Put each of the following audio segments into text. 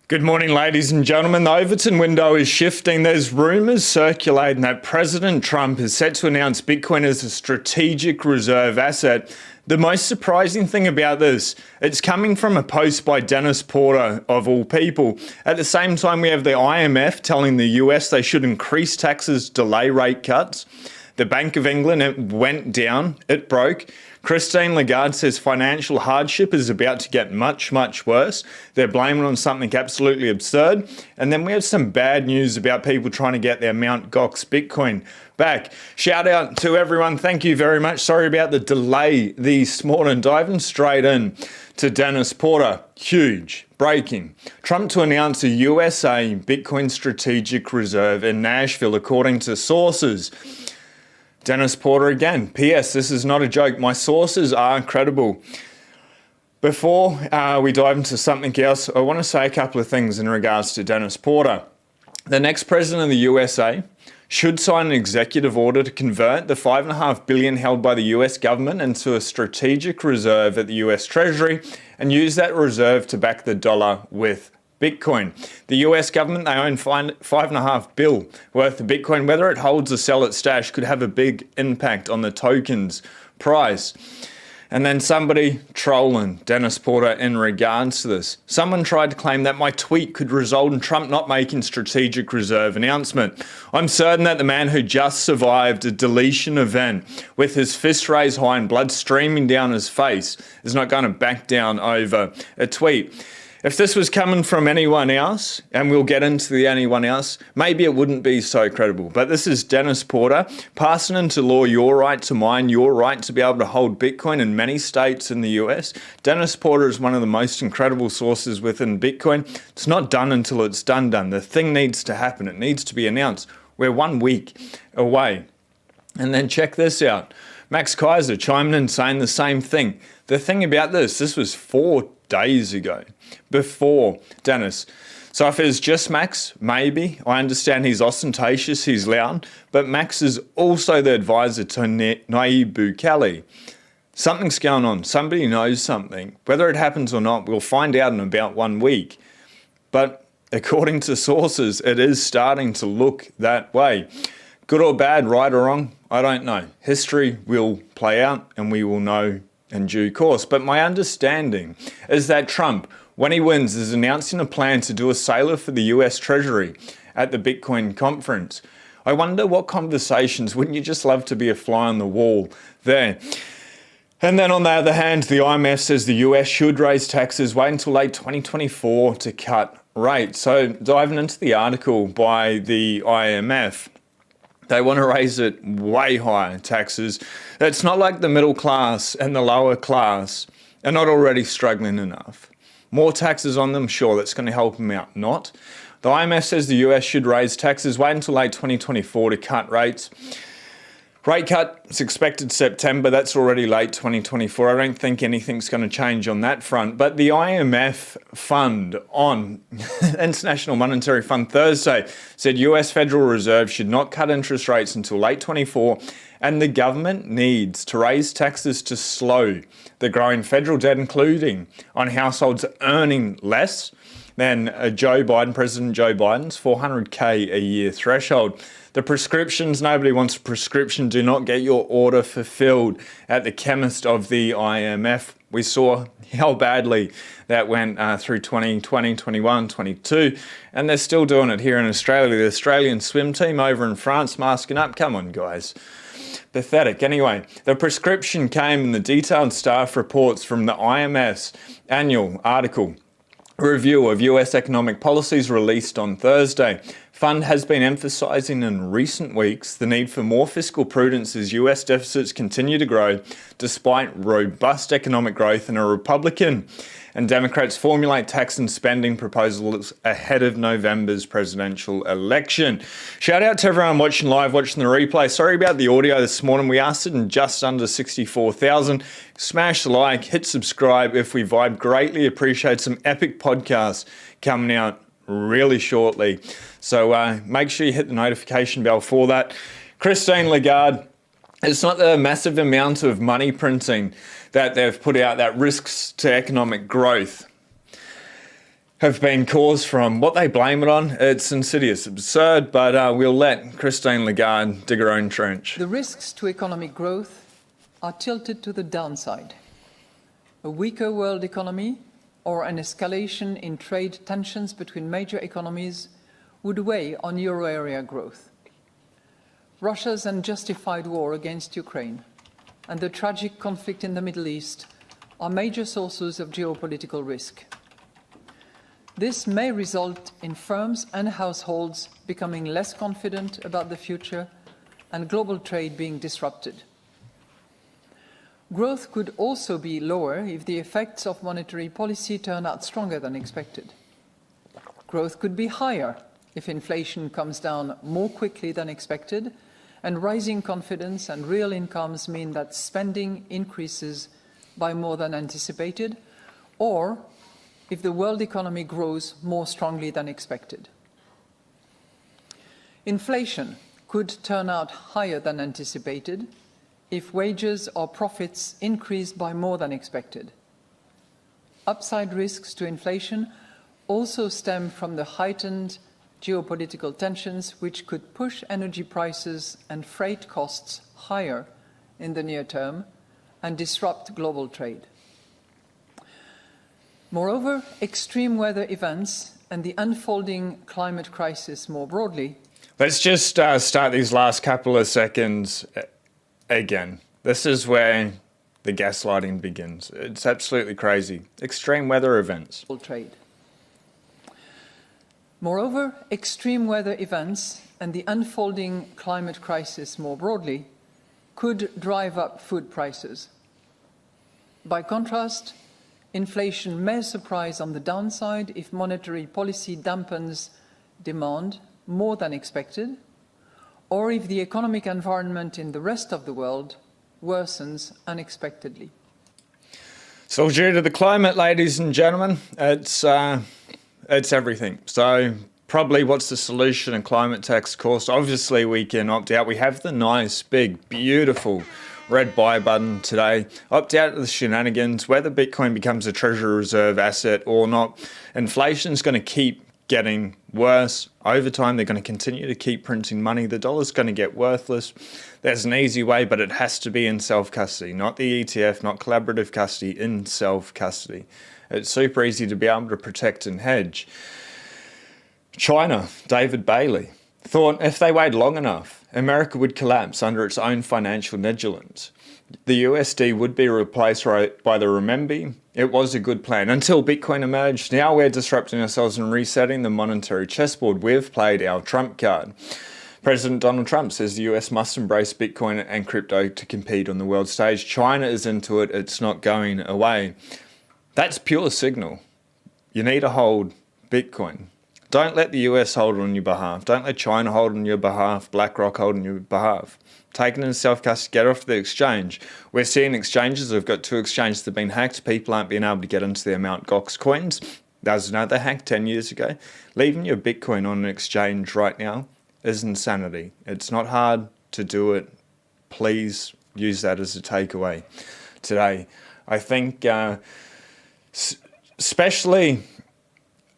Good morning, ladies and gentlemen. The Overton window is shifting. There's rumours circulating that President Trump is set to announce Bitcoin as a strategic reserve asset. The most surprising thing about this, it's coming from a post by Dennis Porter, of all people. At the same time, we have the IMF telling the US they should increase taxes, delay rate cuts. The Bank of England, it went down, it broke. Christine Lagarde says financial hardship is about to get much, much worse. They're blaming it on something absolutely absurd. And then we have some bad news about people trying to get their Mt. Gox Bitcoin back. Shout out to everyone. Thank you very much. Sorry about the delay this morning. Diving straight in to Dennis Porter. Huge. Breaking. Trump to announce a USA Bitcoin strategic reserve in Nashville, according to sources. Dennis Porter again. P.S. This is not a joke. My sources are credible. Before we dive into something else, I want to say a couple of things in regards to Dennis Porter. The next president of the USA should sign an executive order to convert the $5.5 billion held by the US government into a strategic reserve at the US Treasury and use that reserve to back the dollar with Bitcoin. The US government, they own $5.5 billion worth of Bitcoin. Whether it holds or sell its stash could have a big impact on the token's price. And then somebody trolling Dennis Porter in regards to this. Someone tried to claim that my tweet could result in Trump not making strategic reserve announcement. I'm certain that the man who just survived a deletion event with his fist raised high and blood streaming down his face is not going to back down over a tweet. If this was coming from anyone else, and we'll get into the anyone else, maybe it wouldn't be so credible. But this is Dennis Porter passing into law your right to mine, your right to be able to hold Bitcoin in many states in the US. Dennis Porter is one of the most incredible sources within Bitcoin. It's not done until it's done. The thing needs to happen. It needs to be announced. We're 1 week away. And then check this out. Max Kaiser chiming in saying the same thing. The thing about this was 4 days ago, before Dennis. So if it's just Max, maybe. I understand he's ostentatious, he's loud, but Max is also the advisor to Nayib Bukele. Something's going on. Somebody knows something. Whether it happens or not, we'll find out in about 1 week. But according to sources, it is starting to look that way. Good or bad, right or wrong, I don't know. History will play out and we will know in due course. But my understanding is that Trump, when he wins, is announcing a plan to do a sailor for the US Treasury at the Bitcoin conference. I wonder what conversations, wouldn't you just love to be a fly on the wall there? And then on the other hand, the IMF says the US should raise taxes, wait until late 2024 to cut rates. So diving into the article by the IMF, they want to raise it way higher taxes. It's not like the middle class and the lower class are not already struggling enough. More taxes on them, sure, that's going to help them out. Not. The IMF says the US should raise taxes, wait until late 2024 to cut rates. Rate cut is expected September. That's already late 2024. I don't think anything's going to change on that front. But the IMF fund on International Monetary Fund Thursday said US Federal Reserve should not cut interest rates until late 24, and the government needs to raise taxes to slow the growing federal debt, including on households earning less than President Joe Biden's $400K a year threshold. The prescriptions, nobody wants a prescription. Do not get your order fulfilled at the chemist of the IMF. We saw how badly that went through 2020, 21, 22, and they're still doing it here in Australia. The Australian swim team over in France masking up. Come on, guys. Pathetic. Anyway, the prescription came in the detailed staff reports from the IMF's annual article review of US economic policies released on Thursday. Fund has been emphasizing in recent weeks the need for more fiscal prudence as US deficits continue to grow despite robust economic growth, and a Republican and Democrats formulate tax and spending proposals ahead of November's presidential election. Shout out to everyone watching live, watching the replay. Sorry about the audio this morning. We are sitting just under 64,000. Smash the like, hit subscribe if we vibe. Greatly appreciate some epic podcasts coming out really shortly. So make sure you hit the notification bell for that. Christine Lagarde, it's not the massive amount of money printing that they've put out that risks to economic growth. have been caused from. What they blame it on, it's insidious, absurd, but we'll let Christine Lagarde dig her own trench. The risks to economic growth are tilted to the downside. A weaker world economy or an escalation in trade tensions between major economies would weigh on euro area growth. Russia's unjustified war against Ukraine and the tragic conflict in the Middle East are major sources of geopolitical risk. This may result in firms and households becoming less confident about the future and global trade being disrupted. Growth could also be lower if the effects of monetary policy turn out stronger than expected. Growth could be higher if inflation comes down more quickly than expected and rising confidence and real incomes mean that spending increases by more than anticipated, or if the world economy grows more strongly than expected. Inflation could turn out higher than anticipated if wages or profits increase by more than expected. Upside risks to inflation also stem from the heightened geopolitical tensions, which could push energy prices and freight costs higher in the near term and disrupt global trade. Moreover, extreme weather events and the unfolding climate crisis more broadly. Let's just start these last couple of seconds again. This is where the gaslighting begins. It's absolutely crazy. Extreme weather events. Trade. Moreover, extreme weather events and the unfolding climate crisis more broadly could drive up food prices. By contrast, inflation may surprise on the downside if monetary policy dampens demand more than expected, or if the economic environment in the rest of the world worsens unexpectedly. So due to the climate, ladies and gentlemen, it's everything. So probably what's the solution? A climate tax course. Obviously we can opt out. We have the nice, big, beautiful red buy button today. Opt out of the shenanigans, whether Bitcoin becomes a treasury reserve asset or not. Inflation's going to keep getting worse. Over time, they're going to continue to keep printing money. The dollar's going to get worthless. There's an easy way, but it has to be in self-custody, not the ETF, not collaborative custody, in self-custody. It's super easy to be able to protect and hedge. China, David Bailey, thought if they waited long enough, America would collapse under its own financial negligence. The USD would be replaced by the renminbi. It was a good plan until Bitcoin emerged. Now we're disrupting ourselves and resetting the monetary chessboard. We've played our trump card. President Donald Trump says the US must embrace Bitcoin and crypto to compete on the world stage. China is into it. It's not going away. That's pure signal. You need to hold Bitcoin. Don't let the US hold it on your behalf. Don't let China hold it on your behalf, BlackRock hold it on your behalf. Take it into self-custody, get it off the exchange. We're seeing exchanges, we've got 2 exchanges that have been hacked. People aren't being able to get into their Mt. Gox coins. That was another hack 10 years ago. Leaving your Bitcoin on an exchange right now is insanity. It's not hard to do it. Please use that as a takeaway today. I think, especially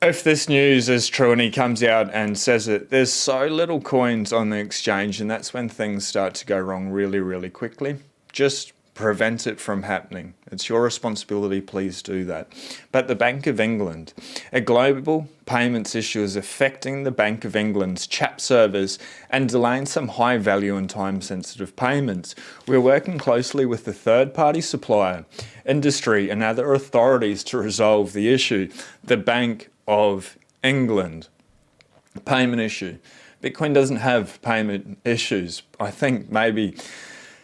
if this news is true and he comes out and says it, there's so little coins on the exchange, and that's when things start to go wrong really, really quickly. Just prevent it from happening. It's your responsibility, please do that. But the Bank of England, a global payments issue is affecting the Bank of England's chat servers and delaying some high value and time sensitive payments. We're working closely with the third-party supplier, industry and other authorities to resolve the issue. The Bank of England. Payment issue. Bitcoin doesn't have payment issues. I think maybe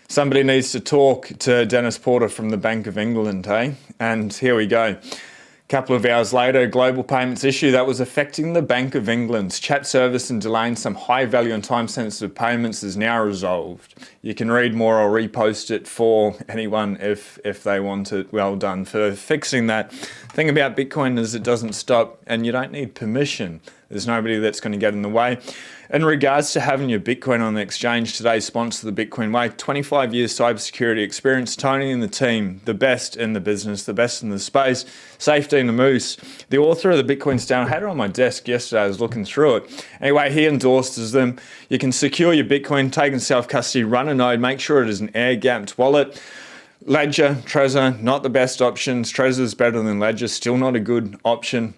somebody needs to talk to Dennis Porter from the Bank of England, eh? And here we go. A couple of hours later, a global payments issue that was affecting the Bank of England's chat service and delaying some high value and time sensitive payments is now resolved. You can read more. I'll repost it for anyone if they want it. Well done for fixing that. The thing about Bitcoin is it doesn't stop, and you don't need permission There's nobody that's going to get in the way. In regards to having your Bitcoin on the exchange, today's sponsor, the Bitcoin Way, 25 years cybersecurity experience, Tony and the team, the best in the business, the best in the space, safety and the moose. The author of the Bitcoin Standard, I had it on my desk yesterday, I was looking through it. Anyway, he endorses them. You can secure your Bitcoin, take in self-custody, run a node, make sure it is an air-gapped wallet. Ledger, Trezor, not the best options. Trezor is better than Ledger, still not a good option.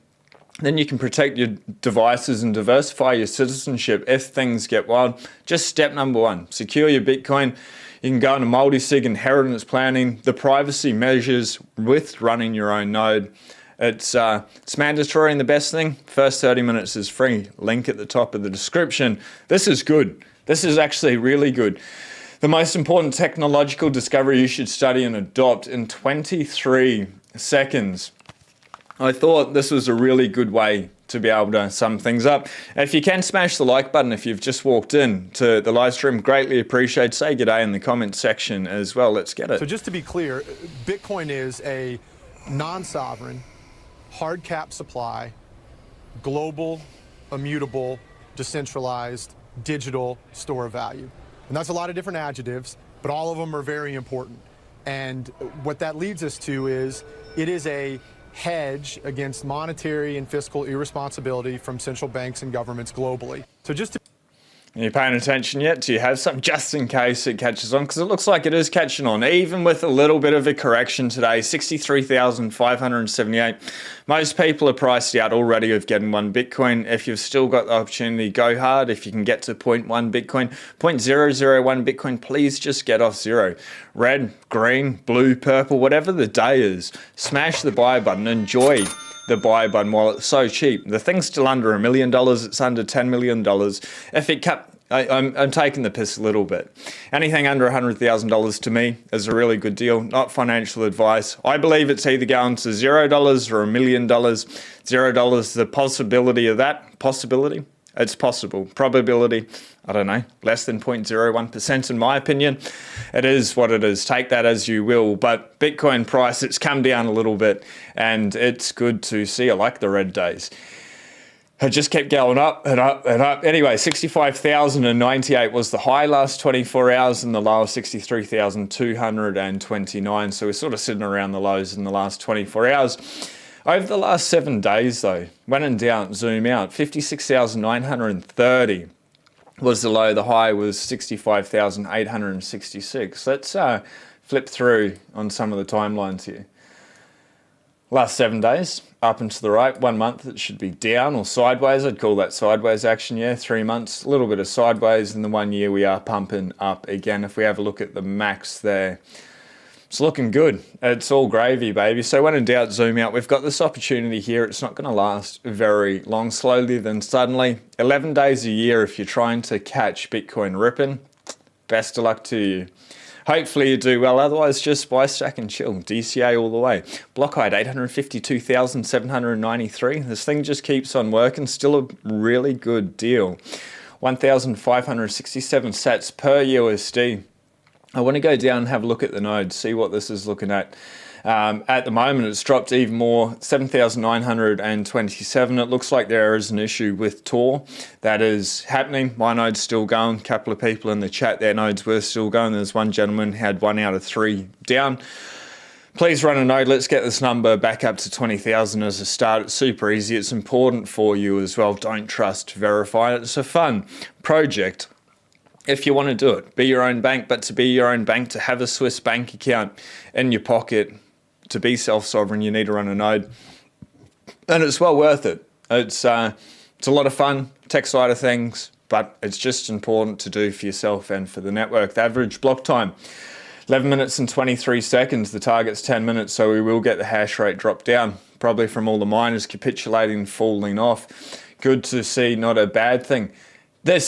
Then you can protect your devices and diversify your citizenship if things get wild. Just step number one, secure your Bitcoin. You can go into multi-sig inheritance planning, the privacy measures with running your own node. It's mandatory, and the best thing, first 30 minutes is free. Link at the top of the description. This is good. This is actually really good. The most important technological discovery you should study and adopt in 23 seconds. I thought this was a really good way to be able to sum things up. If you can smash the like button if you've just walked in to the live stream, greatly appreciate. Say g'day in the comments section as well. Let's get it. So just to be clear, Bitcoin is a non-sovereign, hard cap supply, global, immutable, decentralized, digital store of value. And that's a lot of different adjectives, but all of them are very important. And what that leads us to is it is a hedge against monetary and fiscal irresponsibility from central banks and governments globally. So just to Are you paying attention yet? Do you have some just in case it catches on? Because it looks like it is catching on, even with a little bit of a correction today, 63,578. Most people are priced out already of getting one Bitcoin. If you've still got the opportunity, go hard. If you can get to 0.1 Bitcoin, 0.001 Bitcoin, please just get off zero. Red, green, blue, purple, whatever the day is, smash the buy button, enjoy the buy button while it's so cheap. The thing's still under $1 million. It's under $10 million. If it cut, I'm taking the piss a little bit. Anything under $100,000 to me is a really good deal. Not financial advice. I believe it's either going to $0 or $1 million. $0, the possibility of that. Possibility? It's possible. Probability, I don't know, less than 0.01% in my opinion. It is what it is. Take that as you will. But Bitcoin price, it's come down a little bit and it's good to see. I like the red days. It just kept going up and up and up. Anyway, 65,098 was the high last 24 hours and the low of 63,229. So we're sort of sitting around the lows in the last 24 hours. Over the last 7 days, though, when in doubt, zoom out, 56,930 was the low. The high was 65,866. Let's flip through on some of the timelines here. Last 7 days, up and to the right. 1 month, it should be down or sideways. I'd call that sideways action, yeah. 3 months, a little bit of sideways. In the 1 year, we are pumping up again. If we have a look at the max there, it's looking good. It's all gravy, baby. So when in doubt, zoom out. We've got this opportunity here. It's not going to last very long. Slowly, then suddenly. 11 days a year if you're trying to catch Bitcoin ripping. Best of luck to you. Hopefully you do well. Otherwise, just buy, stack and chill. DCA all the way. Block height, 852,793. This thing just keeps on working. Still a really good deal. 1,567 sats per USD. I want to go down and have a look at the node, see what this is looking at. At the moment, it's dropped even more, 7,927. It looks like there is an issue with Tor that is happening. My node's still going. A couple of people in the chat, their nodes were still going. There's one gentleman who had 1 out of 3 down. Please run a node. Let's get this number back up to 20,000 as a start. It's super easy. It's important for you as well. Don't trust, verify. It's a fun project. If you want to do it, be your own bank, but to be your own bank, to have a Swiss bank account in your pocket, to be self-sovereign, you need to run a node. And it's well worth it. It's a lot of fun, tech side of things, but it's just important to do for yourself and for the network. The average block time, 11 minutes and 23 seconds. The target's 10 minutes, so we will get the hash rate drop down, probably from all the miners capitulating, falling off. Good to see, not a bad thing. I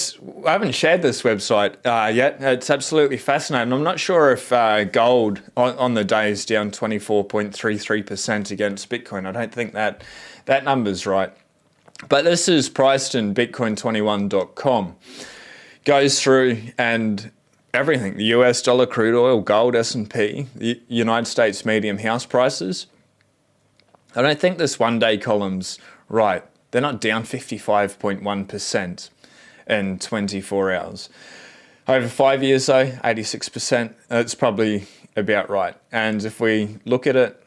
haven't shared this website yet. It's absolutely fascinating. I'm not sure if gold on the day is down 24.33% against Bitcoin. I don't think that number's right. But this is priced in Bitcoin21.com. Goes through and everything. The US dollar, crude oil, gold, S&P, the United States medium house prices. I don't think this 1 day column's right. They're not down 55.1% in 24 hours. Over 5 years though, 86%, that's probably about right. And if we look at it,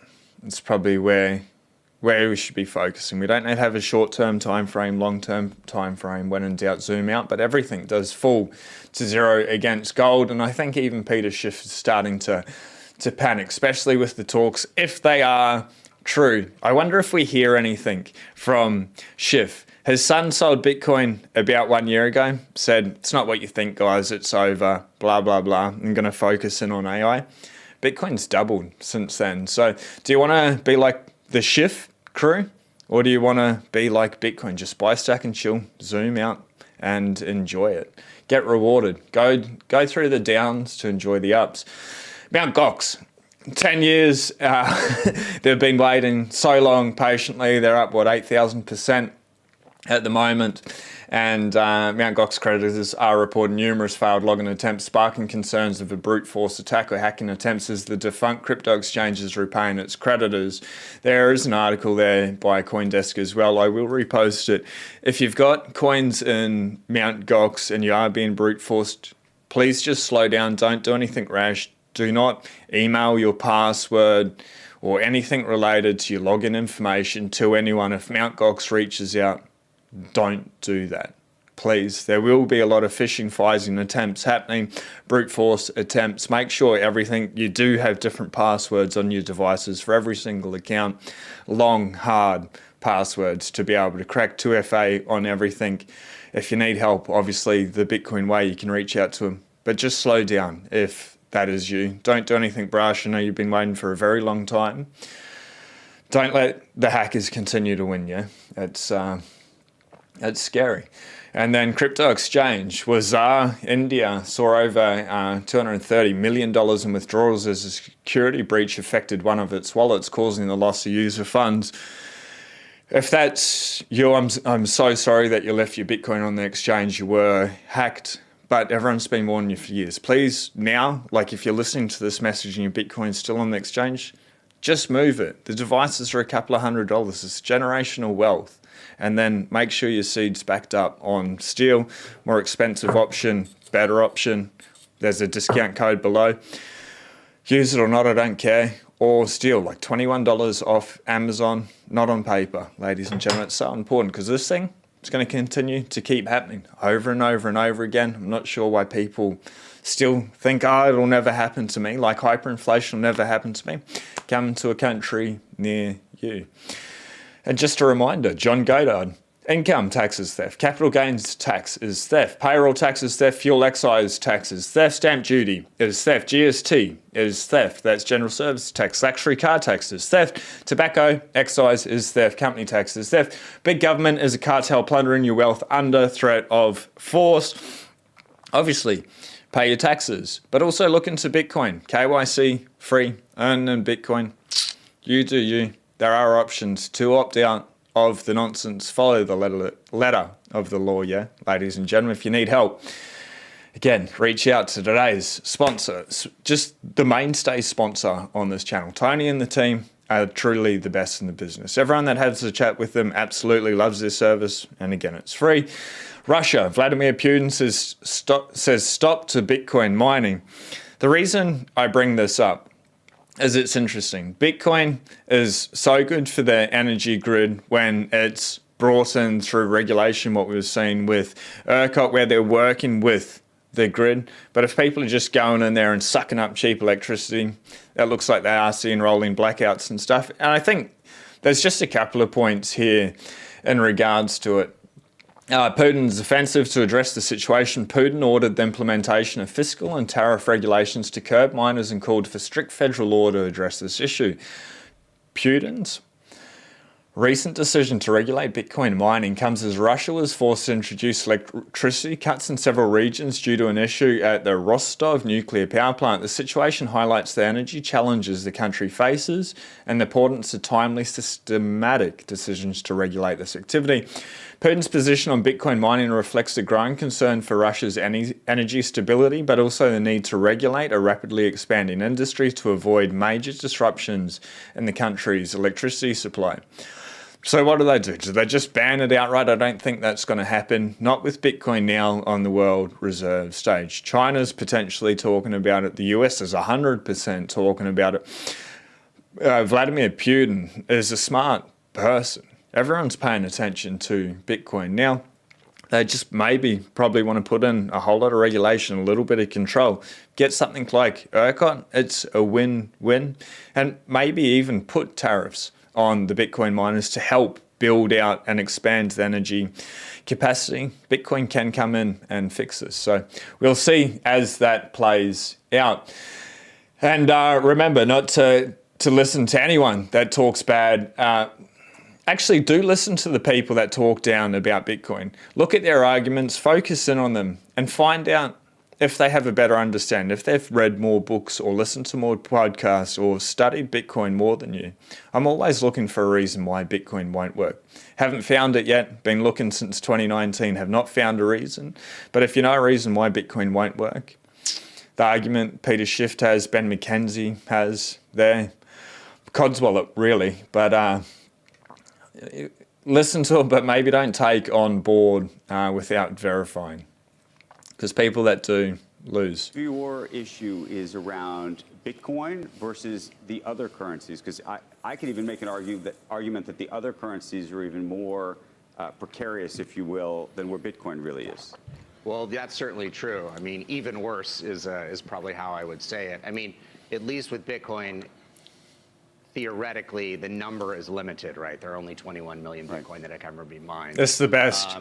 it's probably where we should be focusing. We don't need to have a short-term time frame, long-term time frame. When in doubt, zoom out. But everything does fall to zero against gold. And I think even Peter Schiff is starting to panic, especially with the talks, if they are true. I wonder if we hear anything from Schiff. His son sold Bitcoin about 1 year ago, said, it's not what you think, guys, it's over, blah, blah, blah. I'm going to focus in on AI. Bitcoin's doubled since then. So do you want to be like the Schiff crew, or do you want to be like Bitcoin? Just buy, stack and chill, zoom out and enjoy it. Get rewarded. Go through the downs to enjoy the ups. Mt. Gox, 10 years. They've been waiting so long patiently. They're up, 8,000% at the moment. And Mt. Gox creditors are reporting numerous failed login attempts, sparking concerns of a brute force attack or hacking attempts as the defunct crypto exchange is repaying its creditors. There is an article there by CoinDesk as well. I will repost it. If you've got coins in Mt. Gox and you are being brute forced, please just slow down. Don't do anything rash. Do not email your password or anything related to your login information to anyone. If Mt. Gox reaches out, don't do that, please. There will be a lot of phishing, phishing attempts happening, brute force attempts. Make sure you do have different passwords on your devices for every single account, long, hard passwords to be able to crack 2FA on everything. If you need help, obviously the Bitcoin way, you can reach out to them, but just slow down if that is you. Don't do anything brash. I know you've been waiting for a very long time. Don't let the hackers continue to win you. It's scary. And then crypto exchange was India saw over $230 million in withdrawals as a security breach affected one of its wallets, causing the loss of user funds. If that's you, I'm so sorry that you left your Bitcoin on the exchange. You were hacked, but everyone's been warning you for years. Please now, like if you're listening to this message and your Bitcoin's still on the exchange, just move it. The devices are a couple of $100. It's generational wealth. And then make sure your seed's backed up on steel, more expensive option, better option. There's a discount code below. Use it or not, I don't care. Or steel, like $21 off Amazon, not on paper, ladies and gentlemen. It's so important because this thing, it's going to continue to keep happening over and over and over again. I'm not sure why people still think, it'll never happen to me, like hyperinflation will never happen to me. Come to a country near you. And just a reminder, John Goddard, income tax is theft, capital gains tax is theft, payroll tax is theft, fuel excise tax is theft, stamp duty is theft, GST is theft, that's general service tax, luxury car tax is theft, tobacco excise is theft, company tax is theft, big government is a cartel plundering your wealth under threat of force. Obviously, pay your taxes, but also look into Bitcoin, KYC, free, earn in Bitcoin, you do you. There are options to opt out of the nonsense. Follow the letter of the law, yeah, ladies and gentlemen. If you need help, again, reach out to today's sponsor, just the mainstay sponsor on this channel. Tony and the team are truly the best in the business. Everyone that has a chat with them absolutely loves their service, and again, it's free. Russia, Vladimir Putin says stop to Bitcoin mining. The reason I bring this up is it's interesting. Bitcoin is so good for the energy grid when it's brought in through regulation, what we've seen with ERCOT, where they're working with the grid. But if people are just going in there and sucking up cheap electricity, it looks like they are seeing rolling blackouts and stuff. And I think there's just a couple of points here in regards to it. Putin's offensive to address the situation. Putin ordered the implementation of fiscal and tariff regulations to curb miners and called for strict federal law to address this issue. Putin's recent decision to regulate Bitcoin mining comes as Russia was forced to introduce electricity cuts in several regions due to an issue at the Rostov nuclear power plant. The situation highlights the energy challenges the country faces and the importance of timely, systematic decisions to regulate this activity. Putin's position on Bitcoin mining reflects the growing concern for Russia's energy stability, but also the need to regulate a rapidly expanding industry to avoid major disruptions in the country's electricity supply. So what do? Do they just ban it outright? I don't think that's going to happen. Not with Bitcoin now on the world reserve stage. China's potentially talking about it. The US is 100% talking about it. Vladimir Putin is a smart person. Everyone's paying attention to Bitcoin now. They just probably want to put in a whole lot of regulation, a little bit of control. Get something like ERCOT, it's a win-win. And maybe even put tariffs on the Bitcoin miners to help build out and expand the energy capacity. Bitcoin can come in and fix this. So we'll see as that plays out. And remember not to listen to anyone that talks bad. Actually, do listen to the people that talk down about Bitcoin. Look at their arguments, focus in on them, and find out if they have a better understanding, if they've read more books or listened to more podcasts or studied Bitcoin more than you. I'm always looking for a reason why Bitcoin won't work. Haven't found it yet, been looking since 2019, have not found a reason. But if you know a reason why Bitcoin won't work, the argument Peter Schiff has, Ben McKenzie has there, Codswallop really, but listen to it, but maybe don't take on board without verifying, because people that do lose. Your issue is around Bitcoin versus the other currencies, because I could even make an argument that the other currencies are even more precarious, if you will, than where Bitcoin really is. Well, that's certainly true. I mean, even worse is probably how I would say it. I mean, at least with Bitcoin, theoretically, the number is limited, right? There are only 21 million Bitcoin that can ever be mined. It's the best.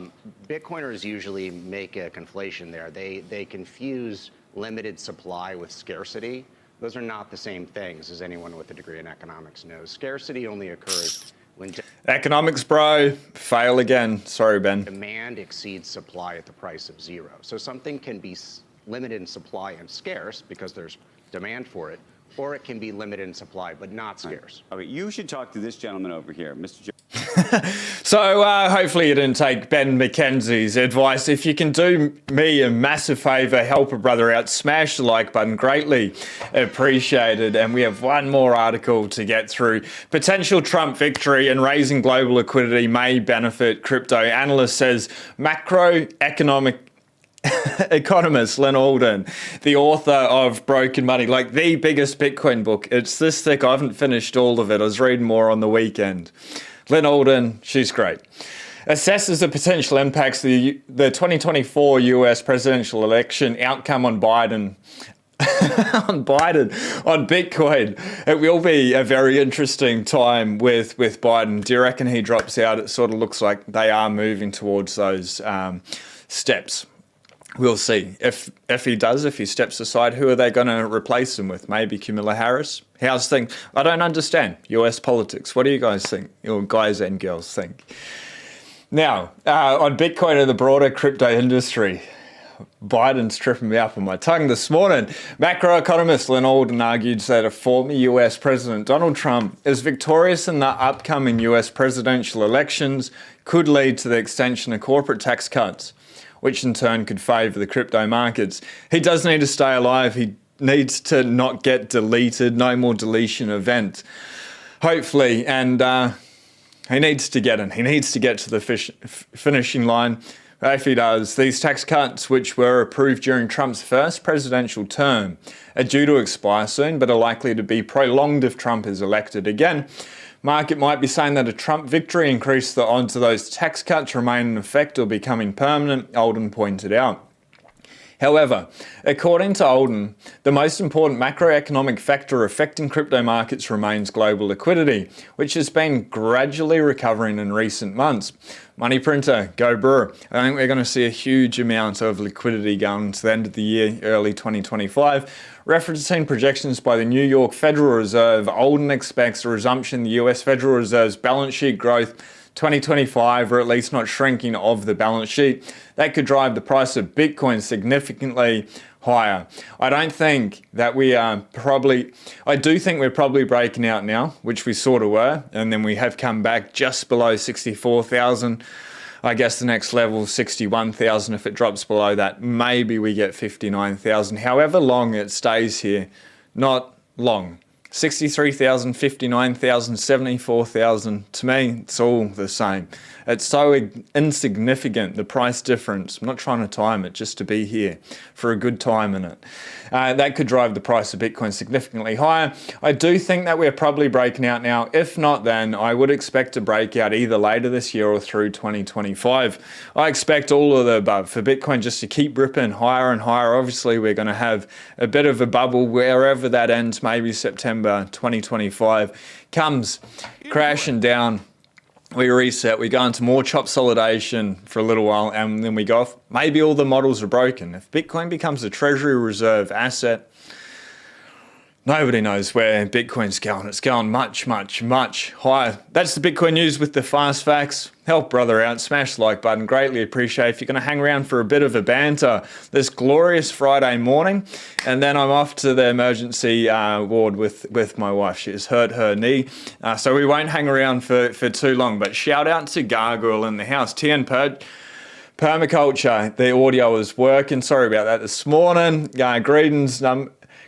Bitcoiners usually make a conflation there. They confuse limited supply with scarcity. Those are not the same things, as anyone with a degree in economics knows. Scarcity only occurs when Economics, bro. Fail again. Sorry, Ben. demand exceeds supply at the price of zero. So something can be limited in supply and scarce because there's demand for it, or it can be limited in supply but not scarce. Okay, you should talk to this gentleman over here, Mr. So hopefully you didn't take Ben McKenzie's advice. If you can do me a massive favour, help a brother out, smash the like button, greatly appreciated. And we have one more article to get through. Potential Trump victory and raising global liquidity may benefit crypto. Analyst says macroeconomic economist Lynn Alden, the author of Broken Money, like the biggest Bitcoin book. It's this thick. I haven't finished all of it. I was reading more on the weekend. Lynn Alden, she's great. Assesses the potential impacts of the 2024 US presidential election outcome on Biden. on Bitcoin. It will be a very interesting time with Biden. Do you reckon he drops out? It sort of looks like they are moving towards those steps. We'll see. If he does, if he steps aside, who are they going to replace him with? Maybe Kamala Harris? How's things? I don't understand US politics. What do you guys think? Or guys and girls think? Now, on Bitcoin and the broader crypto industry, Biden's tripping me up on my tongue this morning. Macroeconomist Lynn Alden argued that a former US President Donald Trump is victorious in the upcoming US presidential elections could lead to the extension of corporate tax cuts, which in turn could favour the crypto markets. He does need to stay alive. He needs to not get deleted. No more deletion event, hopefully. And he needs to get in. He needs to get to the finishing line. If he does, these tax cuts, which were approved during Trump's first presidential term, are due to expire soon, but are likely to be prolonged if Trump is elected again. Market might be saying that a Trump victory increased the odds of those tax cuts remain in effect or becoming permanent, Alden pointed out. However, according to Alden, the most important macroeconomic factor affecting crypto markets remains global liquidity, which has been gradually recovering in recent months. Money printer, go brewer. I think we're going to see a huge amount of liquidity going to the end of the year, early 2025. Referencing projections by the New York Federal Reserve, Alden expects a resumption in the US Federal Reserve's balance sheet growth 2025, or at least not shrinking of the balance sheet. That could drive the price of Bitcoin significantly higher. I don't think that I do think we're probably breaking out now, which we sort of were, and then we have come back just below 64,000. I guess the next level, 61,000. If it drops below that, maybe we get 59,000. However long it stays here, not long. 63,000, 59,000, 74,000. To me, it's all the same. It's so insignificant, the price difference. I'm not trying to time it, just to be here for a good time in it. That could drive the price of Bitcoin significantly higher. I do think that we're probably breaking out now. If not, then I would expect to break out either later this year or through 2025. I expect all of the above for Bitcoin just to keep ripping higher and higher. Obviously, we're going to have a bit of a bubble wherever that ends, maybe September 2025 comes crashing down. We reset, we go into more chopsolidation for a little while, and then we go off. Maybe all the models are broken. If Bitcoin becomes a treasury reserve asset, nobody knows where Bitcoin's going. It's going much, much, much higher. That's the Bitcoin news with the fast facts. Help brother out, smash the like button. Greatly appreciate if you're going to hang around for a bit of a banter this glorious Friday morning. And then I'm off to the emergency ward with my wife. She has hurt her knee. So we won't hang around for too long. But shout out to Gargoyle in the house. TN Permaculture. The audio is working. Sorry about that this morning. Greetings.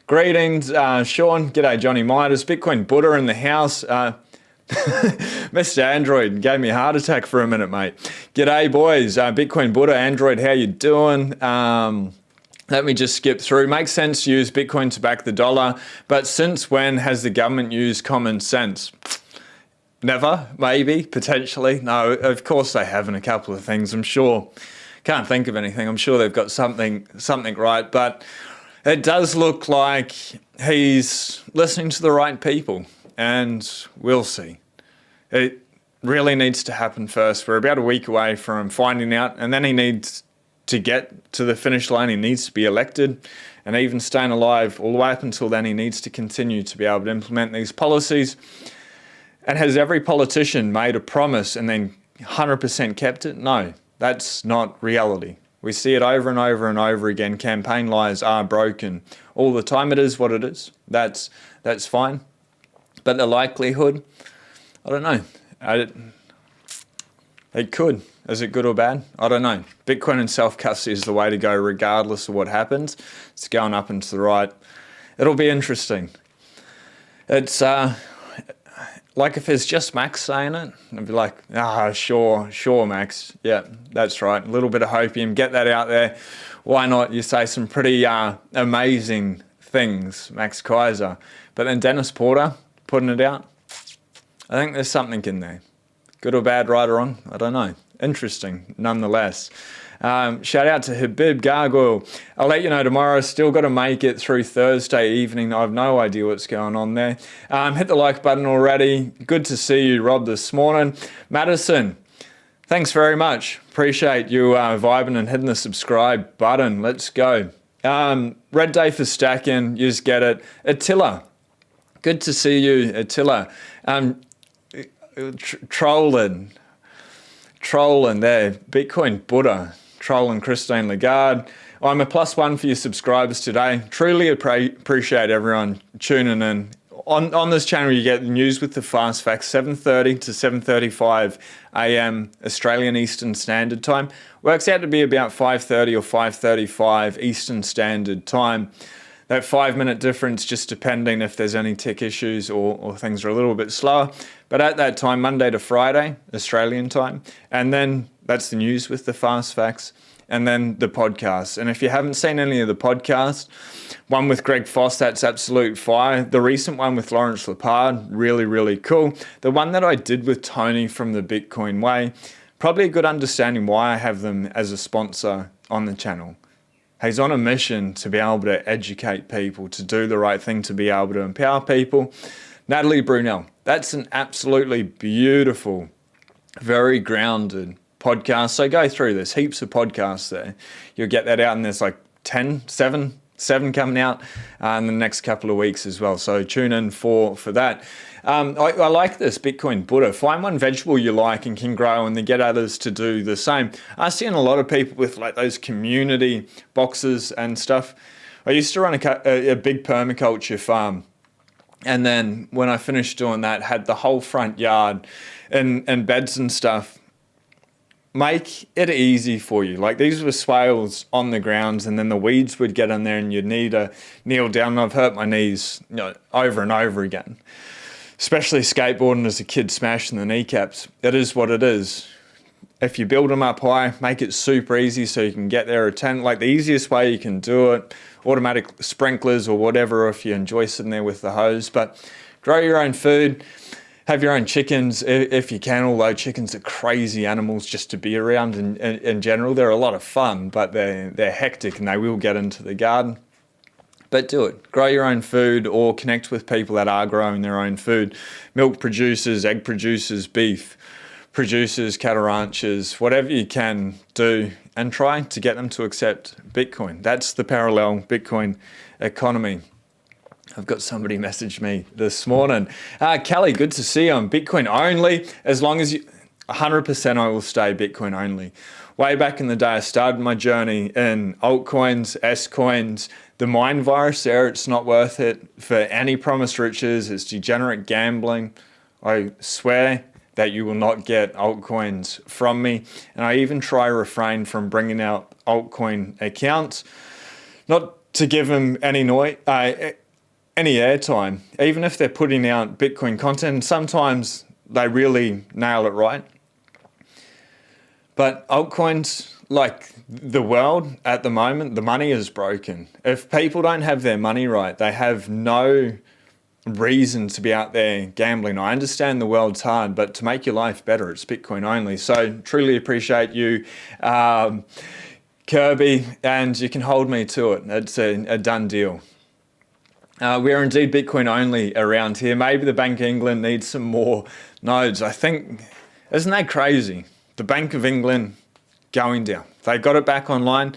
Greetings, Sean. G'day, Johnny Midas. Bitcoin Buddha in the house. Mr. Android gave me a heart attack for a minute, mate. G'day, boys. Bitcoin Buddha, Android, how you doing? Let me just skip through. Makes sense to use Bitcoin to back the dollar, but since when has the government used common sense? Never, maybe, potentially. No, of course they have in a couple of things, I'm sure. Can't think of anything. I'm sure they've got something right, but it does look like he's listening to the right people, and we'll see. It really needs to happen first. We're about a week away from finding out, and then he needs to get to the finish line. He needs to be elected, and even staying alive all the way up until then, he needs to continue to be able to implement these policies. And has every politician made a promise and then 100% kept it? No, that's not reality. We see it over and over and over again. Campaign lies are broken all the time. It is what it is. That's fine. But the likelihood, I don't know. It could. Is it good or bad? I don't know. Bitcoin and self-custody is the way to go regardless of what happens. It's going up and to the right. It'll be interesting. It's like if it's just Max saying it, I'd be like, sure, Max. Yeah, that's right. A little bit of hopium, get that out there. Why not? You say some pretty amazing things, Max Kaiser. But then Dennis Porter putting it out, I think there's something in there. Good or bad, right or wrong, I don't know. Interesting, nonetheless. Shout out to Habib Gargoyle. I'll let you know tomorrow. Still got to make it through Thursday evening. I have no idea what's going on there. Hit the like button already. Good to see you, Rob, this morning. Madison, thanks very much. Appreciate you vibing and hitting the subscribe button. Let's go. Red Day for stacking. You just get it. Attila, good to see you, Attila. Trolling there. Bitcoin Buddha. Trolling Christine Lagarde. I'm a +1 for your subscribers today. Truly appreciate everyone tuning in. On this channel, you get the news with the fast facts, 7:30 to 7:35 a.m. Australian Eastern Standard Time. Works out to be about 5:30 or 5:35 Eastern Standard Time. That 5-minute difference, just depending if there's any tick issues or things are a little bit slower. But at that time, Monday to Friday, Australian time. And then that's the news with the fast facts. And then the podcast. And if you haven't seen any of the podcasts, one with Greg Foss, that's absolute fire. The recent one with Lawrence Lepard, really, really cool. The one that I did with Tony from the Bitcoin Way, probably a good understanding why I have them as a sponsor on the channel. He's on a mission to be able to educate people, to do the right thing, to be able to empower people. Natalie Brunel, that's an absolutely beautiful, very grounded podcast. So go through this, heaps of podcasts there. You'll get that out, and there's like 7 coming out in the next couple of weeks as well. So tune in for that. I like this Bitcoin Buddha. Find one vegetable you like and can grow, and then get others to do the same. I've seen a lot of people with like those community boxes and stuff. I used to run a big permaculture farm. And then when I finished doing that, had the whole front yard and beds and stuff make it easy for you. Like, these were swales on the ground, and then the weeds would get in there and you'd need to kneel down. And I've hurt my knees, over and over again, especially skateboarding as a kid, smashing the kneecaps. It is what it is. If you build them up high, make it super easy so you can get there at 10. Like, the easiest way you can do it, automatic sprinklers or whatever, if you enjoy sitting there with the hose. But grow your own food. Have your own chickens if you can, although chickens are crazy animals just to be around in general. They're a lot of fun, but they're hectic and they will get into the garden. But do it. Grow your own food or connect with people that are growing their own food. Milk producers, egg producers, beef producers, cattle ranchers, whatever you can do, and try to get them to accept Bitcoin. That's the parallel Bitcoin economy. I've got somebody message me this morning. Kelly, good to see you. I'm Bitcoin only. As long as you, 100% I will stay Bitcoin only. Way back in the day, I started my journey in altcoins, S-coins, the mine virus there. It's not worth it for any promised riches. It's degenerate gambling. I swear that you will not get altcoins from me. And I even try refrain from bringing out altcoin accounts, not to give them any airtime, even if they're putting out Bitcoin content. Sometimes they really nail it right. But altcoins, like the world at the moment, the money is broken. If people don't have their money right, they have no reason to be out there gambling. I understand the world's hard, but to make your life better, it's Bitcoin only. So truly appreciate you, Kirby, and you can hold me to it. It's a done deal. We're indeed Bitcoin only around here. Maybe the Bank of England needs some more nodes. I think, isn't that crazy? The Bank of England going down. They got it back online.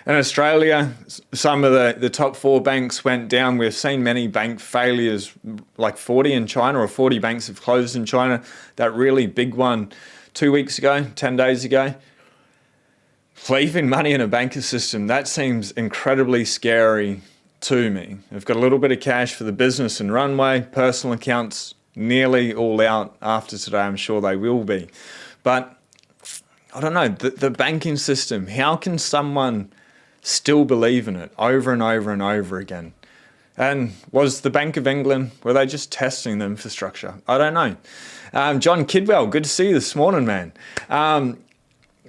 In Australia, some of the top 4 banks went down. We've seen many bank failures, like 40 in China, or 40 banks have closed in China. That really big one 2 weeks ago, 10 days ago. Leaving money in a banking system, that seems incredibly scary to me. I've got a little bit of cash for the business and runway. Personal accounts nearly all out after today. I'm sure they will be. But I don't know, the banking system, how can someone still believe in it over and over and over again? And was the Bank of England, were they just testing the infrastructure? I don't know. John Kidwell, good to see you this morning, man.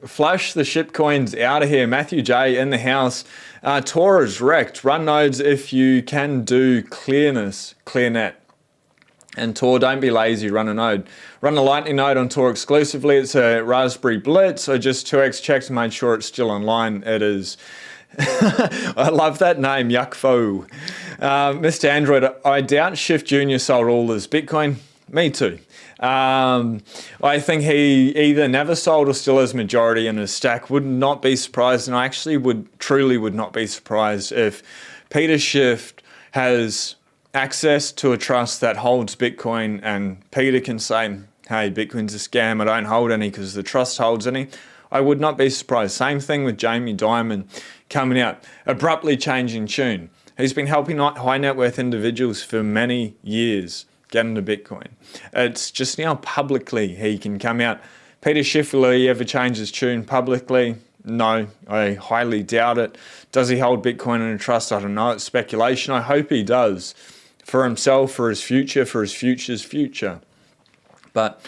Flush the shit coins out of here. Matthew J in the house. Torah's wrecked. Run nodes if you can do ClearNet. And Tor, don't be lazy, run a node. Run a Lightning node on Tor exclusively. It's a Raspberry Blitz. I just 2x checked and made sure it's still online. It is. I love that name, Yuckfo. Mr. Android, I doubt Shift Jr. sold all his Bitcoin. Me too. I think he either never sold or still has majority in his stack. Would not be surprised, and I actually truly would not be surprised if Peter Schiff has access to a trust that holds Bitcoin, and Peter can say, hey, Bitcoin's a scam, I don't hold any because the trust holds any. I would not be surprised. Same thing with Jamie Dimon coming out, abruptly changing tune. He's been helping high net worth individuals for many years get into Bitcoin. It's just now publicly he can come out. Peter Schiff, will he ever change his tune publicly? No, I highly doubt it. Does he hold Bitcoin in a trust? I don't know. It's speculation. I hope he does. For himself, for his future, for his future's future. But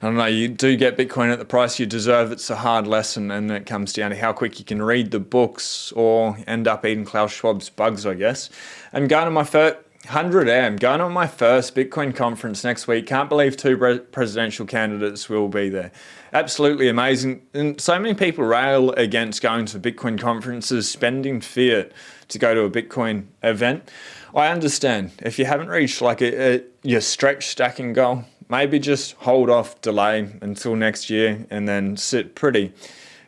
I don't know, you do get Bitcoin at the price you deserve. It's a hard lesson, and it comes down to how quick you can read the books or end up eating Klaus Schwab's bugs, I guess. I'm going to my first 100 AM, going on my first Bitcoin conference next week. Can't believe 2 presidential candidates will be there. Absolutely amazing. And so many people rail against going to Bitcoin conferences, spending fiat to go to a Bitcoin event. I understand. If you haven't reached like your stretch stacking goal, maybe just hold off, delay until next year, and then sit pretty.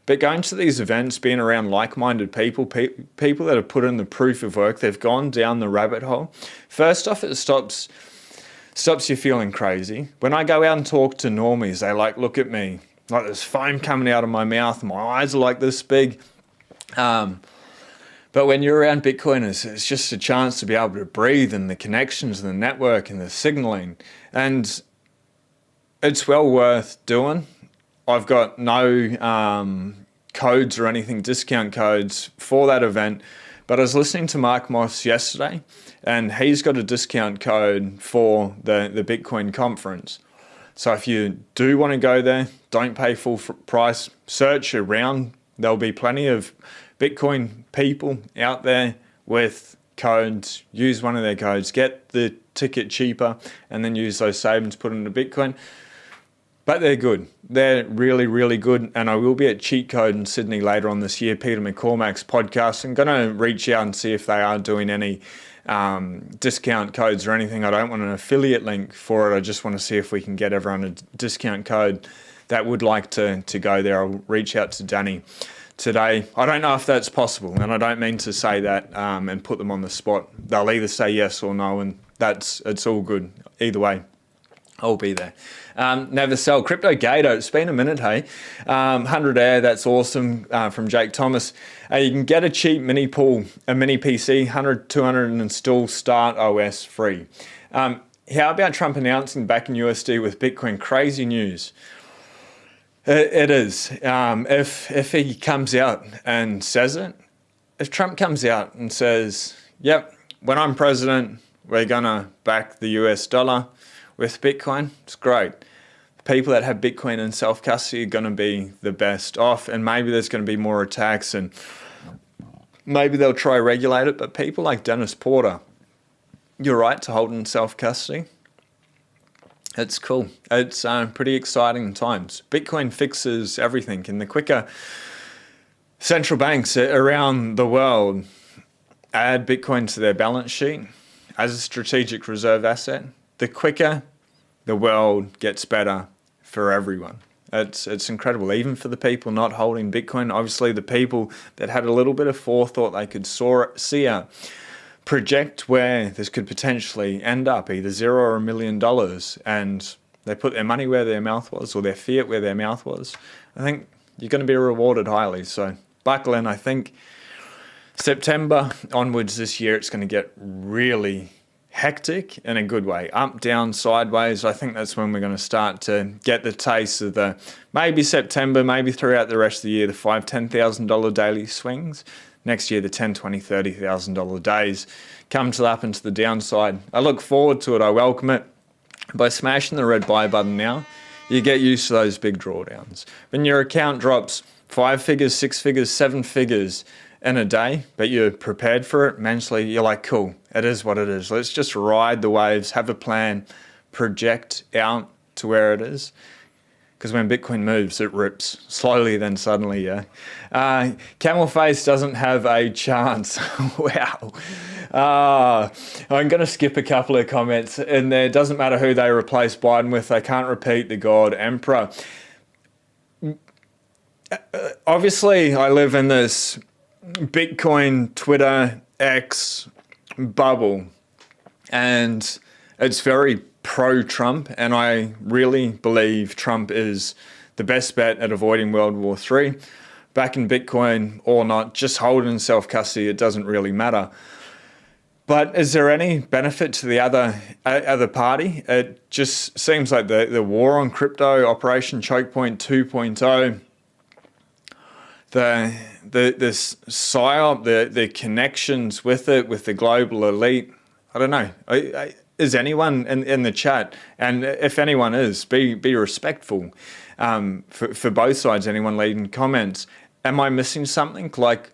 But going to these events, being around like-minded people, people that have put in the proof of work, they've gone down the rabbit hole. First off, it stops you feeling crazy. When I go out and talk to normies, they look at me like there's foam coming out of my mouth. My eyes are like this big. But when you're around Bitcoiners, it's just a chance to be able to breathe, and the connections and the network and the signaling. And it's well worth doing. I've got no codes or anything, discount codes for that event. But I was listening to Mark Moss yesterday, and he's got a discount code for the Bitcoin conference. So if you do want to go there, don't pay full price, search around. There'll be plenty of Bitcoin people out there with codes. Use one of their codes, get the ticket cheaper, and then use those savings, put into Bitcoin. But they're good. They're really, really good. And I will be at Cheat Code in Sydney later on this year, Peter McCormack's podcast. I'm going to reach out and see if they are doing any discount codes or anything. I don't want an affiliate link for it. I just want to see if we can get everyone a discount code that would like to go there. I'll reach out to Danny today. I don't know if that's possible, and I don't mean to say that and put them on the spot. They'll either say yes or no, and it's all good. Either way, I'll be there. Never sell. Crypto Gator, it's been a minute, hey. 100 Air, that's awesome, from Jake Thomas. You can get a cheap mini pool, a mini PC, 100, 200 and install Start OS free. How about Trump announcing backing USD with Bitcoin? Crazy news. It is. If he comes out and says it, if Trump comes out and says, yep, when I'm president, we're going to back the US dollar with Bitcoin, it's great. People that have Bitcoin in self-custody are going to be the best off, and maybe there's going to be more attacks, and maybe they'll try to regulate it, but people like Dennis Porter, you're right to hold in self-custody. It's cool. It's pretty exciting times. Bitcoin fixes everything, and the quicker central banks around the world add Bitcoin to their balance sheet as a strategic reserve asset, the quicker the world gets better for everyone. It's incredible, even for the people not holding Bitcoin. Obviously, the people that had a little bit of forethought, they could see a project where this could potentially end up either $0 or $1 million, and they put their money where their mouth was, or their fiat where their mouth was. I think you're going to be rewarded highly. So buckle in. I think September onwards this year, it's going to get really hectic in a good way, up, down, sideways. I think that's when we're going to start to get the taste of the, maybe September, maybe throughout the rest of the year, the $5,000, $10,000 daily swings. Next year, the $10,000, $20,000, $30,000 days come to up into the downside. I look forward to it. I welcome it. By smashing the red buy button now, you get used to those big drawdowns. When your account drops 5 figures, 6 figures, 7 figures in a day, but you're prepared for it mentally, you're like, cool, it is what it is. Let's just ride the waves, have a plan, project out to where it is. Because when Bitcoin moves, it rips slowly, then suddenly, yeah. Camel Face doesn't have a chance. Wow. I'm going to skip a couple of comments in there. It doesn't matter who they replace Biden with. They can't repeat the God Emperor. Obviously, I live in this Bitcoin, Twitter, X bubble, and it's very pro-Trump, and I really believe Trump is the best bet at avoiding World War III. Back in Bitcoin or not, just hold it in self-custody, it doesn't really matter. But is there any benefit to the other party? It just seems like the war on crypto, Operation Choke Point 2.0, the PSYOP, the connections with it, with the global elite. I don't know. Is anyone in the chat, and if anyone is, be respectful for both sides, anyone leaving comments. Am I missing something? Like,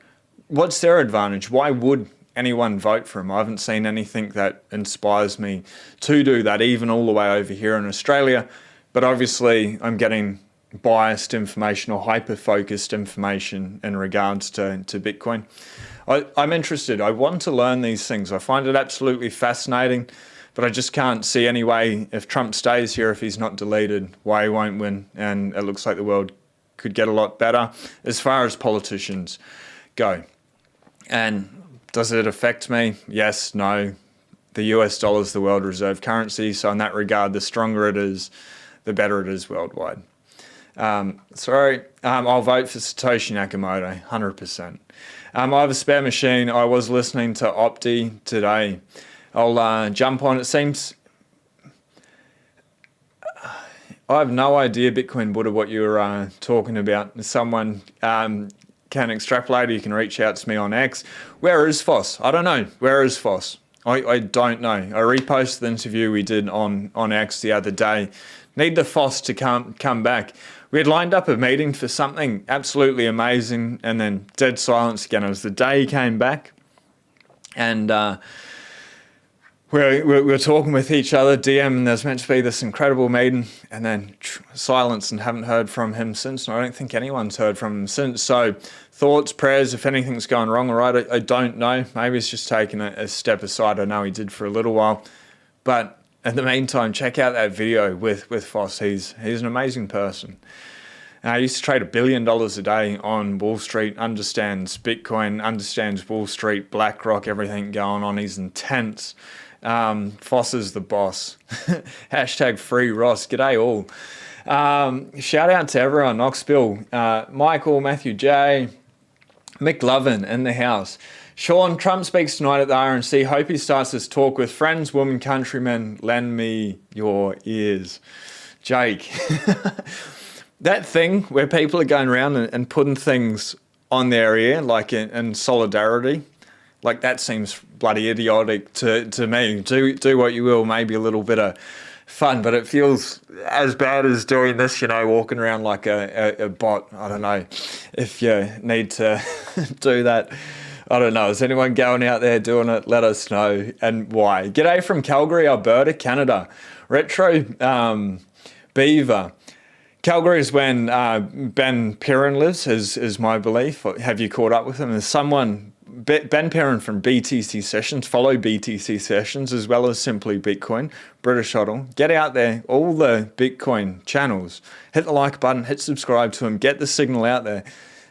what's their advantage? Why would anyone vote for him? I haven't seen anything that inspires me to do that, even all the way over here in Australia. But obviously, I'm getting biased information or hyper-focused information in regards to Bitcoin. I'm interested. I want to learn these things. I find it absolutely fascinating, but I just can't see any way, if Trump stays here, if he's not deleted, why he won't win. And it looks like the world could get a lot better as far as politicians go. And does it affect me? Yes, no. The US dollar is the world reserve currency, so in that regard, the stronger it is, the better it is worldwide. I'll vote for Satoshi Nakamoto, 100%. I have a spare machine. I was listening to Opti today. I'll jump on. It seems I have no idea, Bitcoin Buddha, what you're talking about. Someone can extrapolate, or you can reach out to me on X. Where is Foss? I don't know. Where is Foss? I don't know. I reposted the interview we did on X the other day. Need the Foss to come back. We had lined up a meeting for something absolutely amazing, and then dead silence again. It was the day he came back, and we were talking with each other, DM, and there's meant to be this incredible meeting, and then silence, and haven't heard from him since, and I don't think anyone's heard from him since. So thoughts, prayers, if anything's gone wrong or right, I don't know. Maybe he's just taking a step aside. I know he did for a little while. But in the meantime, check out that video with Foss. He's an amazing person. He used to trade $1 billion a day on Wall Street, understands Bitcoin, understands Wall Street, BlackRock, everything going on. He's intense. Foss is the boss. Hashtag free Ross. G'day all. Shout out to everyone. Knoxville, Michael, Matthew J, Mick Lovin in the house. Sean, Trump speaks tonight at the RNC. Hope he starts this talk with friends, women, countrymen. Lend me your ears. Jake. That thing where people are going around and putting things on their ear, like in solidarity, like that seems bloody idiotic to me. Do what you will, maybe a little bit of fun, but it feels as bad as doing this, walking around like a bot. I don't know if you need to do that. I don't know. Is anyone going out there doing it? Let us know, and why. G'day from Calgary, Alberta, Canada. Retro Beaver. Calgary is when Ben Perrin lives, is my belief. Have you caught up with him? There's someone, Ben Perrin from BTC Sessions, follow BTC Sessions as well as Simply Bitcoin, British Huddle. Get out there, all the Bitcoin channels. Hit the like button, hit subscribe to them, get the signal out there.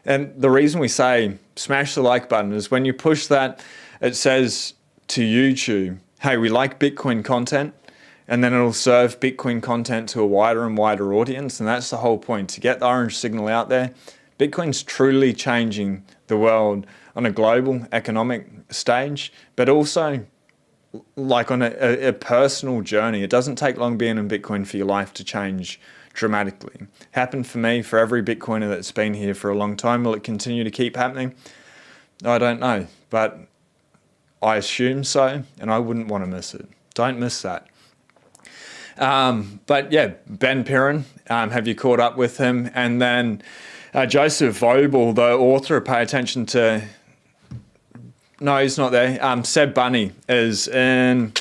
And the reason we say smash the like button is when you push that, it says to YouTube, hey, we like Bitcoin content. And then it'll serve Bitcoin content to a wider and wider audience. And that's the whole point, to get the orange signal out there. Bitcoin's truly changing the world on a global economic stage, but also like on a personal journey. It doesn't take long being in Bitcoin for your life to change dramatically. Happened for me, for every Bitcoiner that's been here for a long time. Will it continue to keep happening? I don't know, but I assume so, and I wouldn't want to miss it. Don't miss that. But yeah, Ben Perrin, have you caught up with him? And then Joseph Vobel, the author of Pay Attention to... No, he's not there. Seb Bunny is in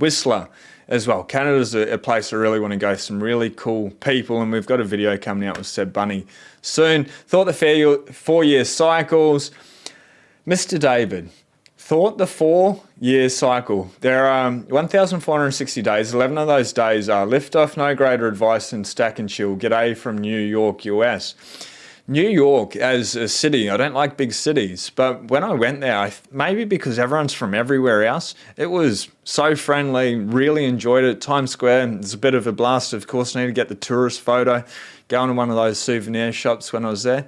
Whistler as well. Canada's a place I really want to go. Some really cool people, and we've got a video coming out with Seb Bunny soon. Thought the 4-year cycles. Mr. David, thought the 4-year cycle. There are 1,460 days. 11 of those days are liftoff, no greater advice than stack and chill. G'day from New York, US. New York as a city, I don't like big cities, but when I went there, maybe because everyone's from everywhere else, it was so friendly, really enjoyed it. Times Square, it's a bit of a blast. Of course, I need to get the tourist photo, going to one of those souvenir shops when I was there.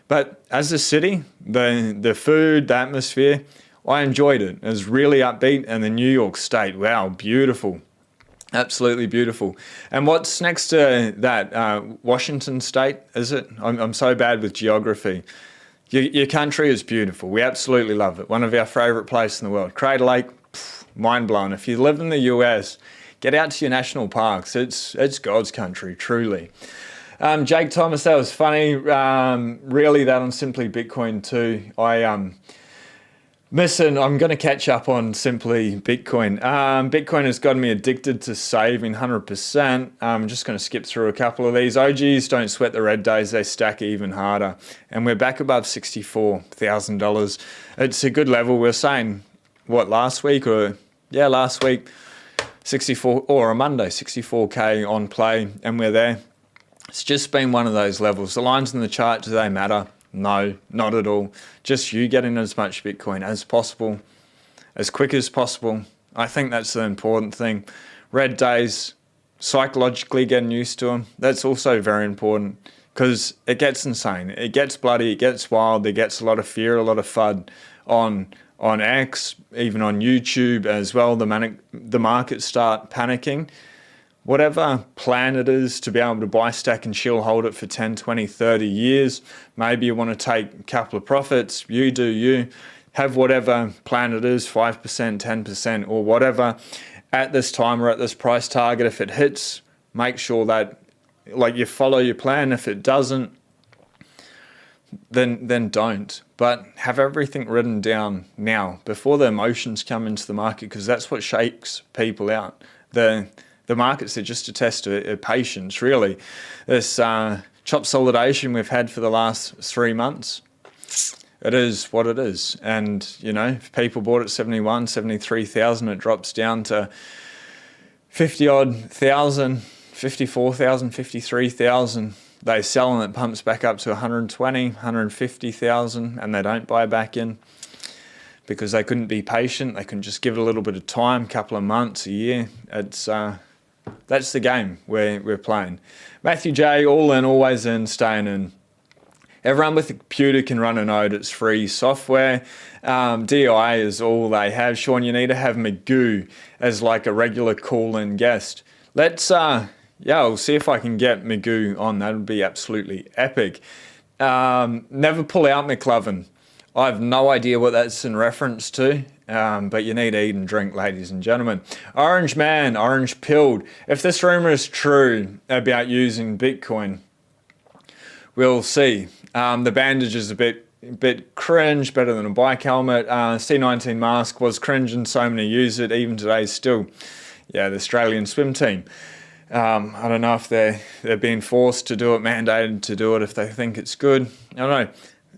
But as a city, the food, the atmosphere, I enjoyed it. It was really upbeat. And the New York State, wow, beautiful. Absolutely beautiful. And what's next to that? Washington State, is it? I'm so bad with geography. Your country is beautiful. We absolutely love it. One of our favourite places in the world. Crater Lake, mind blown. If you live in the US, get out to your national parks. It's God's country, truly. Jake Thomas, that was funny. Really, that on Simply Bitcoin too. I'm going to catch up on Simply Bitcoin. Bitcoin has gotten me addicted to saving 100%. I'm just going to skip through a couple of these. OGs don't sweat the red days. They stack even harder. And we're back above $64,000. It's a good level. We're saying, last week? Last week, 64, or a Monday, 64K on play, and we're there. It's just been one of those levels. The lines in the chart, do they matter? No, not at all. Just you getting as much Bitcoin as possible, as quick as possible. I think that's the important thing. Red days, psychologically getting used to them, that's also very important because it gets insane. It gets bloody, it gets wild, it gets a lot of fear, a lot of FUD on X, even on YouTube as well. The markets start panicking. whatever plan it is to be able to buy, stack and chill, hold it for 10, 20, 30 years. Maybe you want to take a couple of profits. You do you. Have whatever plan it is, 5%, 10% or whatever at this time or at this price target. If it hits, make sure that you follow your plan. If it doesn't, then don't. But have everything written down now before the emotions come into the market, because that's what shakes people out. The markets are just a test of patience, really. This chop consolidation we've had for the last 3 months, it is what it is. And, if people bought at 71, 73,000, it drops down to 50-odd thousand, 54,000, 53,000. They sell and it pumps back up to 120, 150,000, and they don't buy back in because they couldn't be patient. They couldn't just give it a little bit of time, a couple of months, a year. That's the game we're playing. Matthew J, all in, always in, staying in. Everyone with a computer can run a node. It's free software. DI is all they have. Sean, you need to have Magoo as like a regular call-in guest. Let's I'll see if I can get Magoo on. That would be absolutely epic. Never pull out McLovin. I have no idea what that's in reference to, but you need to eat and drink, ladies and gentlemen. Orange man, orange pilled. If this rumor is true about using Bitcoin, we'll see. The bandage is a bit cringe, better than a bike helmet. C19 mask was cringe and so many use it, even today still. Yeah, the Australian swim team. I don't know if they're being forced to do it, mandated to do it if they think it's good. I don't know.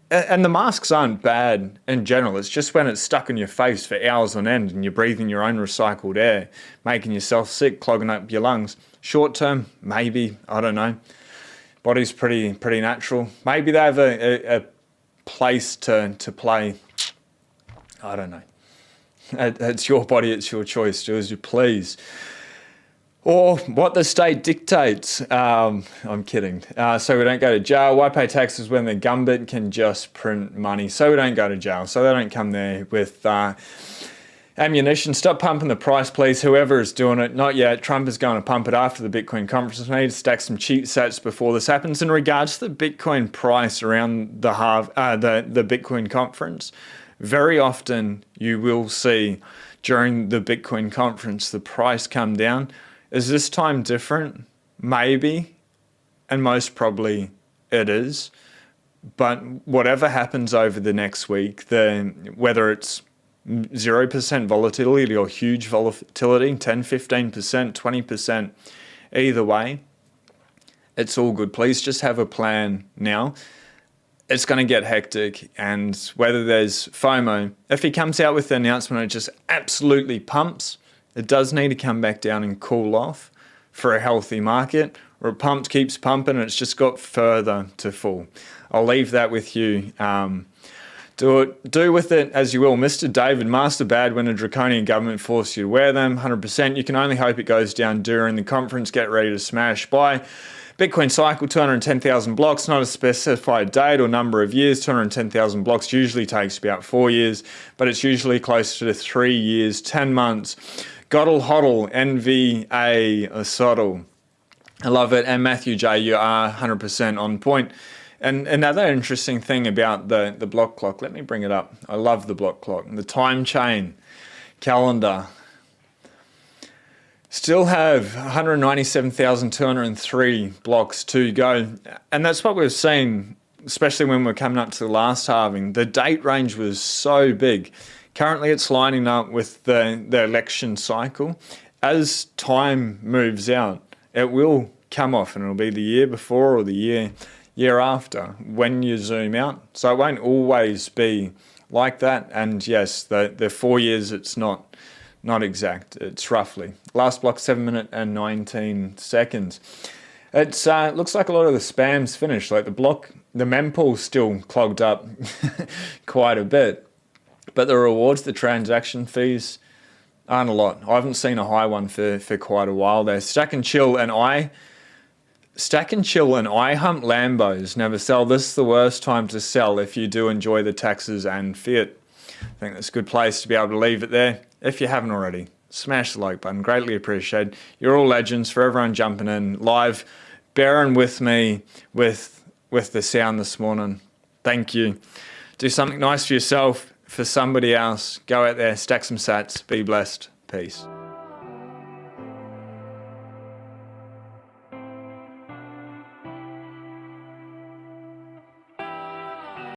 And the masks aren't bad in general. It's just when it's stuck in your face for hours on end and you're breathing your own recycled air, making yourself sick, clogging up your lungs. Short term, maybe, I don't know. Body's pretty natural. Maybe they have a place to play. I don't know. It's your body, it's your choice. Do as you please. Or what the state dictates. I'm kidding. So we don't go to jail. Why pay taxes when the gumbit can just print money? So we don't go to jail. So they don't come there with ammunition. Stop pumping the price, please. Whoever is doing it, not yet. Trump is going to pump it after the Bitcoin conference. We need to stack some cheap sats before this happens. In regards to the Bitcoin price around the Bitcoin conference, very often you will see during the Bitcoin conference the price come down. Is this time different? Maybe, and most probably it is. But whatever happens over the next week, whether it's 0% volatility or huge volatility, 10, 15%, 20%, either way, it's all good. Please just have a plan now. It's going to get hectic, and whether there's FOMO, if he comes out with the announcement and it just absolutely pumps, it does need to come back down and cool off for a healthy market, or it keeps pumping and it's just got further to fall. I'll leave that with you. Do with it as you will. Mr. David, master bad when a draconian government forces you to wear them, 100%. You can only hope it goes down during the conference. Get ready to smash. Buy Bitcoin cycle, 210,000 blocks, not a specified date or number of years. 210,000 blocks usually takes about 4 years, but it's usually closer to 3 years, 10 months. Goddle Hoddle, NVA Soddle. I love it. And Matthew J, you are 100% on point. And another interesting thing about the block clock, let me bring it up. I love the block clock. The time chain calendar. Still have 197,203 blocks to go. And that's what we've seen, especially when we're coming up to the last halving. The date range was so big. Currently, it's lining up with the election cycle. As time moves out, it will come off, and it'll be the year before or the year after when you zoom out. So it won't always be like that. And yes, the 4 years, it's not exact. It's roughly. Last block, 7 minutes and 19 seconds. It looks like a lot of the spam's finished. Like the mempool's still clogged up quite a bit. But the rewards, the transaction fees, aren't a lot. I haven't seen a high one for quite a while there. Stack and chill and I hump Lambos. Never sell. This is the worst time to sell if you do enjoy the taxes and fiat. I think that's a good place to be able to leave it there if you haven't already. smash the like button. Greatly appreciated. You're all legends. For everyone jumping in live, bearing with me with the sound this morning. Thank you. Do something nice for yourself, for somebody else. Go out there, stack some sats. Be blessed. Peace.